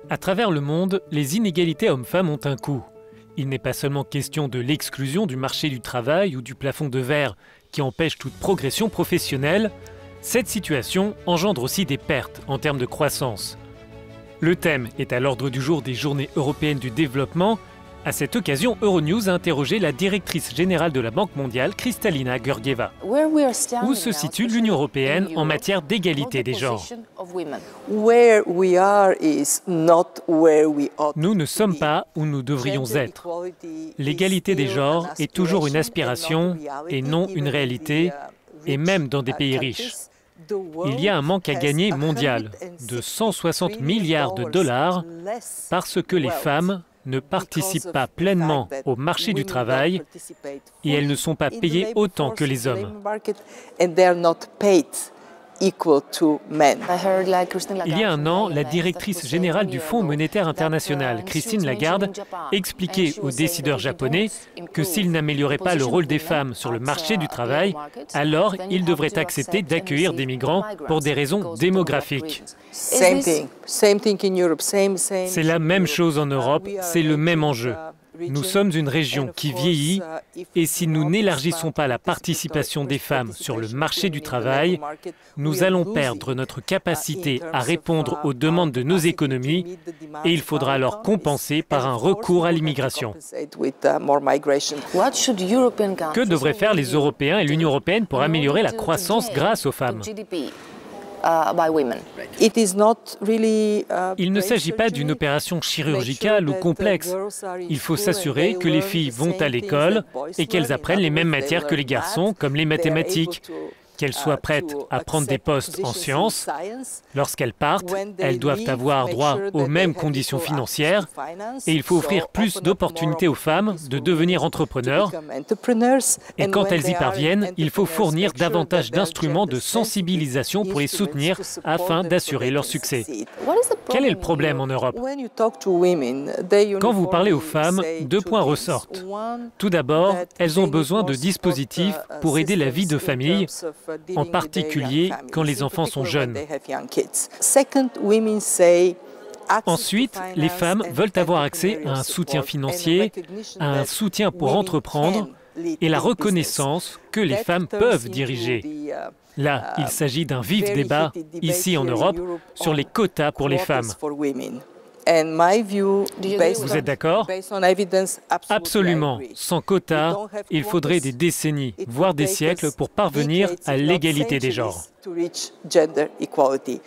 À travers le monde, les inégalités hommes-femmes ont un coût. Il n'est pas seulement question de l'exclusion du marché du travail ou du plafond de verre qui empêche toute progression professionnelle. Cette situation engendre aussi des pertes en termes de croissance. Le thème est à l'ordre du jour des Journées européennes du développement. À cette occasion, Euronews a interrogé la directrice générale de la Banque mondiale, Kristalina Georgieva. Où se situe l'Union européenne en matière d'égalité des genres? Nous ne sommes pas où nous devrions être. L'égalité des genres est toujours une aspiration et non une réalité, et même dans des pays riches. Il y a un manque à gagner mondial de 160 milliards de dollars parce que les femmes ne participent pas pleinement au marché du travail et elles ne sont pas payées autant que les hommes. Il y a un an, la directrice générale du Fonds monétaire international, Christine Lagarde, expliquait aux décideurs japonais que s'ils n'amélioraient pas le rôle des femmes sur le marché du travail, alors ils devraient accepter d'accueillir des migrants pour des raisons démographiques. C'est la même chose en Europe, c'est le même enjeu. Nous sommes une région qui vieillit et si nous n'élargissons pas la participation des femmes sur le marché du travail, nous allons perdre notre capacité à répondre aux demandes de nos économies et il faudra alors compenser par un recours à l'immigration. Que devraient faire les Européens et l'Union européenne pour améliorer la croissance grâce aux femmes ? Il ne s'agit pas d'une opération chirurgicale ou complexe. Il faut s'assurer que les filles vont à l'école et qu'elles apprennent les mêmes matières que les garçons, comme les mathématiques, qu'elles soient prêtes à prendre des postes en sciences. Lorsqu'elles partent, elles doivent avoir droit aux mêmes conditions financières et il faut offrir plus d'opportunités aux femmes de devenir entrepreneurs. Et quand elles y parviennent, il faut fournir davantage d'instruments de sensibilisation pour les soutenir afin d'assurer leur succès. Quel est le problème en Europe? Quand vous parlez aux femmes, deux points ressortent. Tout d'abord, elles ont besoin de dispositifs pour aider la vie de famille, en particulier quand les enfants sont jeunes. Ensuite, les femmes veulent avoir accès à un soutien financier, à un soutien pour entreprendre et la reconnaissance que les femmes peuvent diriger. Là, il s'agit d'un vif débat, ici en Europe, sur les quotas pour les femmes. Vous êtes d'accord? Absolument. Sans quotas, il faudrait des décennies, voire des siècles pour parvenir à l'égalité des genres.